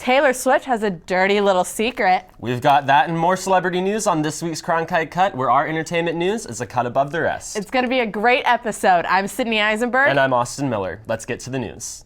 Taylor Swift has a dirty little secret. We've got that and more celebrity news on this week's Cronkite Cut, where our entertainment news is a cut above the rest. It's going to be a great episode. I'm Sydney Eisenberg. And I'm Austin Miller. Let's get to the news.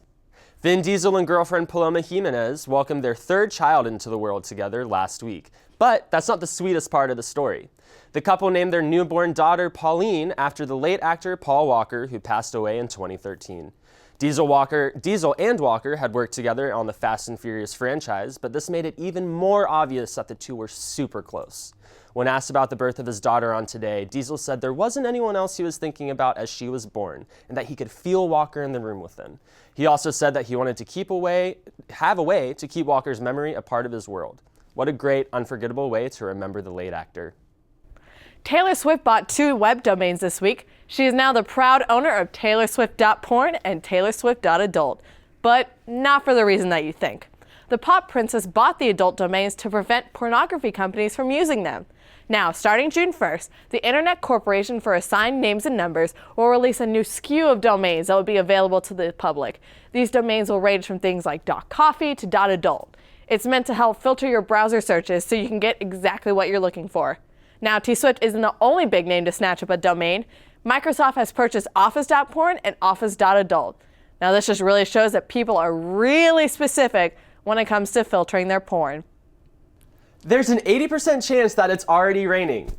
Vin Diesel and girlfriend Paloma Jimenez welcomed their third child into the world together last week. But that's not the sweetest part of the story. The couple named their newborn daughter Pauline after the late actor Paul Walker, who passed away in 2013. Diesel and Walker had worked together on the Fast and Furious franchise, but this made it even more obvious that the two were super close. When asked about the birth of his daughter on Today, Diesel said there wasn't anyone else he was thinking about as she was born, and that he could feel Walker in the room with them. He also said that he wanted to have a way to keep Walker's memory a part of his world. What a great, unforgettable way to remember the late actor. Taylor Swift bought 2 web domains this week. She is now the proud owner of TaylorSwift.porn and TaylorSwift.adult, but not for the reason that you think. The pop princess bought the adult domains to prevent pornography companies from using them. Now, starting June 1st, the Internet Corporation for Assigned Names and Numbers will release a new SKU of domains that will be available to the public. These domains will range from things like .coffee to .adult. It's meant to help filter your browser searches so you can get exactly what you're looking for. Now, T-Swift isn't the only big name to snatch up a domain. Microsoft has purchased Office.porn and Office.adult. Now, this just really shows that people are really specific when it comes to filtering their porn. There's an 80% chance that it's already raining.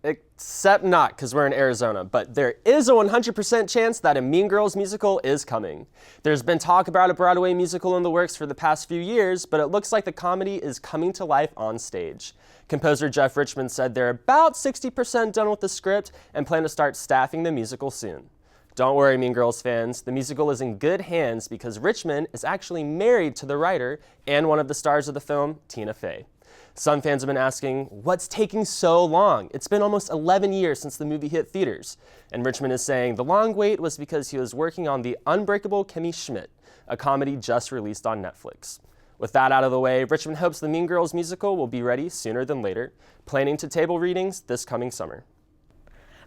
Except not, because we're in Arizona, but there is a 100% chance that a Mean Girls musical is coming. There's been talk about a Broadway musical in the works for the past few years, but it looks like the comedy is coming to life on stage. Composer Jeff Richmond said they're about 60% done with the script and plan to start staffing the musical soon. Don't worry, Mean Girls fans, the musical is in good hands because Richmond is actually married to the writer and one of the stars of the film, Tina Fey. Some fans have been asking, what's taking so long? It's been almost 11 years since the movie hit theaters. And Richmond is saying the long wait was because he was working on The Unbreakable Kimmy Schmidt, a comedy just released on Netflix. With that out of the way, Richmond hopes the Mean Girls musical will be ready sooner than later, planning to table readings this coming summer.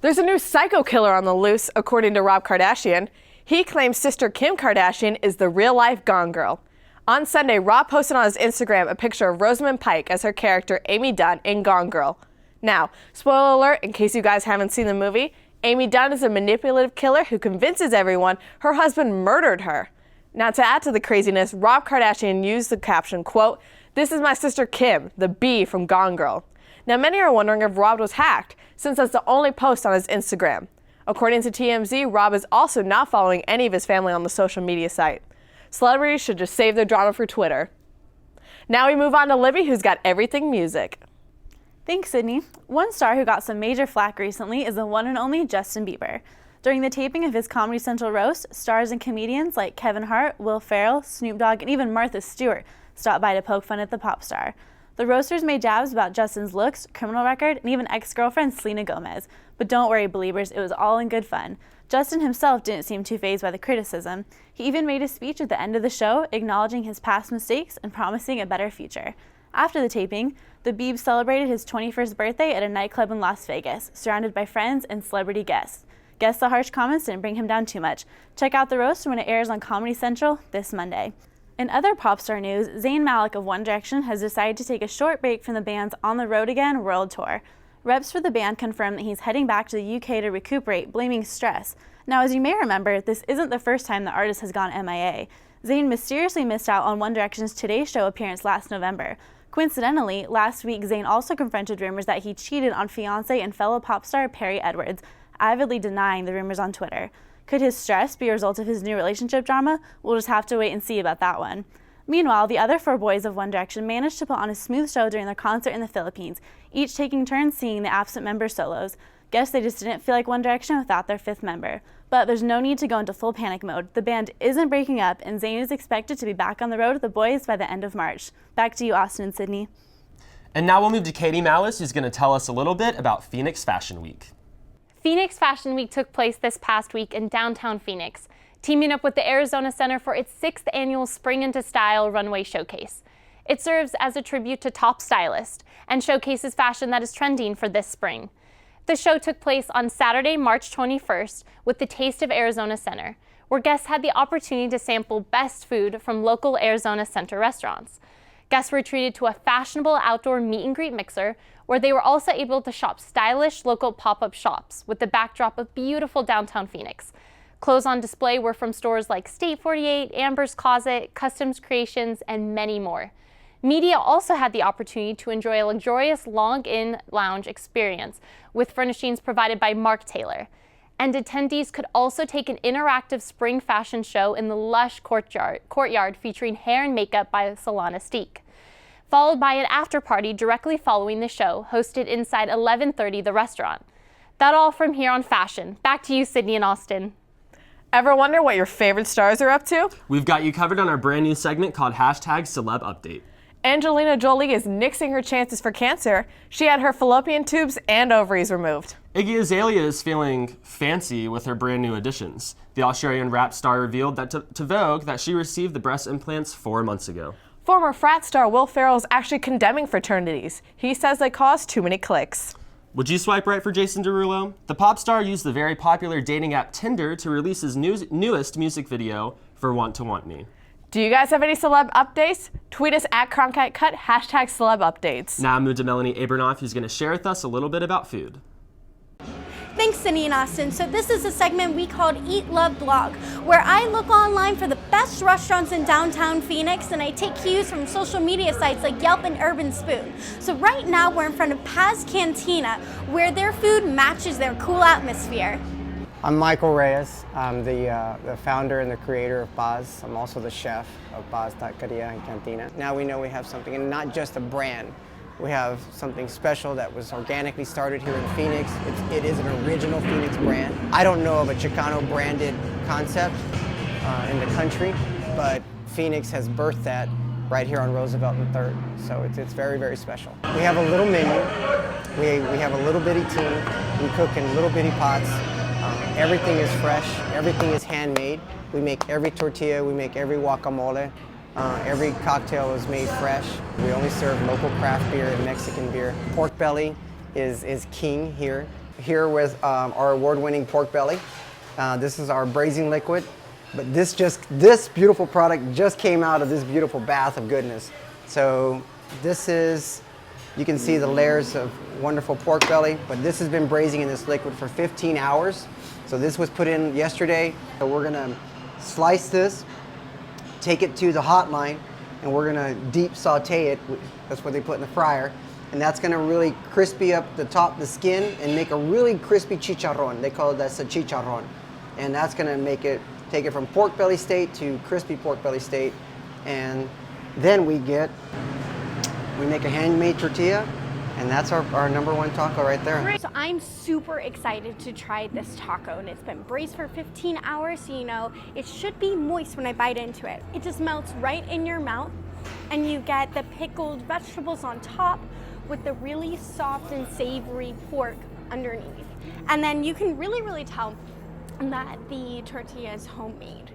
There's a new psycho killer on the loose, according to Rob Kardashian. He claims sister Kim Kardashian is the real-life Gone Girl. On Sunday, Rob posted on his Instagram a picture of Rosamund Pike as her character Amy Dunn in Gone Girl. Now, spoiler alert, in case you guys haven't seen the movie, Amy Dunn is a manipulative killer who convinces everyone her husband murdered her. Now, to add to the craziness, Rob Kardashian used the caption, quote, "This is my sister Kim, the B from Gone Girl." Now, many are wondering if Rob was hacked, since that's the only post on his Instagram. According to TMZ, Rob is also not following any of his family on the social media site. Celebrities should just save their drama for Twitter. Now we move on to Libby, who's got everything music. Thanks, Sydney. One star who got some major flack recently is the one and only Justin Bieber. During the taping of his Comedy Central roast, stars and comedians like Kevin Hart, Will Ferrell, Snoop Dogg, and even Martha Stewart stopped by to poke fun at the pop star. The roasters made jabs about Justin's looks, criminal record, and even ex-girlfriend Selena Gomez. But don't worry, believers, it was all in good fun. Justin himself didn't seem too fazed by the criticism. He even made a speech at the end of the show, acknowledging his past mistakes and promising a better future. After the taping, the Biebs celebrated his 21st birthday at a nightclub in Las Vegas, surrounded by friends and celebrity guests. Guess the harsh comments didn't bring him down too much. Check out the roast when it airs on Comedy Central this Monday. In other pop star news, Zayn Malik of One Direction has decided to take a short break from the band's On the Road Again world tour. Reps for the band confirmed that he's heading back to the UK to recuperate, blaming stress. Now, as you may remember, this isn't the first time the artist has gone MIA. Zayn mysteriously missed out on One Direction's Today Show appearance last November. Coincidentally, last week Zayn also confronted rumors that he cheated on fiancé and fellow pop star Perry Edwards, avidly denying the rumors on Twitter. Could his stress be a result of his new relationship drama? We'll just have to wait and see about that one. Meanwhile, the other 4 boys of One Direction managed to put on a smooth show during their concert in the Philippines, each taking turns singing the absent member solos. Guess they just didn't feel like One Direction without their 5th member. But there's no need to go into full panic mode. The band isn't breaking up, and Zayn is expected to be back on the road with the boys by the end of March. Back to you, Austin and Sydney. And now we'll move to Katie Malice, who's going to tell us a little bit about Phoenix Fashion Week. Phoenix Fashion Week took place this past week in downtown Phoenix, teaming up with the Arizona Center for its 6th annual Spring into Style runway showcase. It serves as a tribute to top stylists and showcases fashion that is trending for this spring. The show took place on Saturday, March 21st with the Taste of Arizona Center, where guests had the opportunity to sample best food from local Arizona Center restaurants. Guests were treated to a fashionable outdoor meet and greet mixer, where they were also able to shop stylish local pop-up shops with the backdrop of beautiful downtown Phoenix. Clothes on display were from stores like State 48, Amber's Closet, Customs Creations, and many more. Media also had the opportunity to enjoy a luxurious log-in lounge experience with furnishings provided by Mark Taylor. And attendees could also take an interactive spring fashion show in the lush courtyard featuring hair and makeup by Solana Steak, followed by an after party directly following the show, hosted inside 1130 the restaurant. That all from here on fashion. Back to you, Sydney and Austin. Ever wonder what your favorite stars are up to? We've got you covered on our brand new segment called #Celeb Update. Angelina Jolie is nixing her chances for cancer. She had her fallopian tubes and ovaries removed. Iggy Azalea is feeling fancy with her brand new additions. The Australian rap star revealed that to Vogue that she received the breast implants 4 months ago. Former frat star Will Ferrell is actually condemning fraternities. He says they cause too many clicks. Would you swipe right for Jason Derulo? The pop star used the very popular dating app Tinder to release his newest music video for Want to Want Me. Do you guys have any celeb updates? Tweet us at Cronkite Cut, #celeb updates. Now I move to Melanie Abernoff, who's going to share with us a little bit about food. Thanks, Sydney and Austin. So this is a segment we called Eat, Love, Blog, where I look online for the best restaurants in downtown Phoenix, and I take cues from social media sites like Yelp and Urban Spoon. So right now we're in front of Paz Cantina, where their food matches their cool atmosphere. I'm Michael Reyes. I'm the founder and the creator of Paz. I'm also the chef of Paz Taqueria and Cantina. Now we know we have something, and not just a brand. We have something special that was organically started here in Phoenix. It is an original Phoenix brand. I don't know of a Chicano branded concept in the country, but Phoenix has birthed that right here on Roosevelt and 3rd. So it's very, very special. We have a little menu. We have a little bitty team. We cook in little bitty pots. Everything is fresh. Everything is handmade. We make every tortilla. We make every guacamole. Every cocktail is made fresh. We only serve local craft beer and Mexican beer. Pork belly is king here. Here with our award-winning pork belly. This is our braising liquid. But this beautiful product just came out of this beautiful bath of goodness. So this is, you can see the layers of wonderful pork belly, but this has been braising in this liquid for 15 hours. So this was put in yesterday. So we're gonna slice this, take it to the hot line, and we're gonna deep saute it. That's what they put in the fryer. And that's gonna really crispy up the top, the skin, and make a really crispy chicharron. They call it that's a chicharron. And that's gonna make it, take it from pork belly state to crispy pork belly state. And then we make a handmade tortilla, and that's our #1 taco right there. So I'm super excited to try this taco, and it's been braised for 15 hours, so you know it should be moist when I bite into it. It just melts right in your mouth, and you get the pickled vegetables on top with the really soft and savory pork underneath. And then you can really tell that the tortilla is homemade.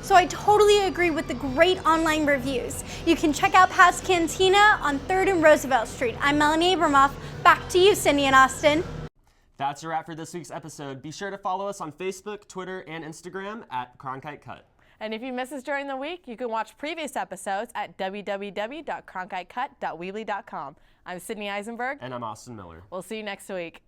So I totally agree with the great online reviews. You can check out Paz Cantina on 3rd and Roosevelt Street. I'm Melanie Abramoff. Back to you, Sydney and Austin. That's a wrap for this week's episode. Be sure to follow us on Facebook, Twitter, and Instagram at Cronkite Cut. And if you miss us during the week, you can watch previous episodes at www.cronkitecut.weebly.com. I'm Sydney Eisenberg. And I'm Austin Miller. We'll see you next week.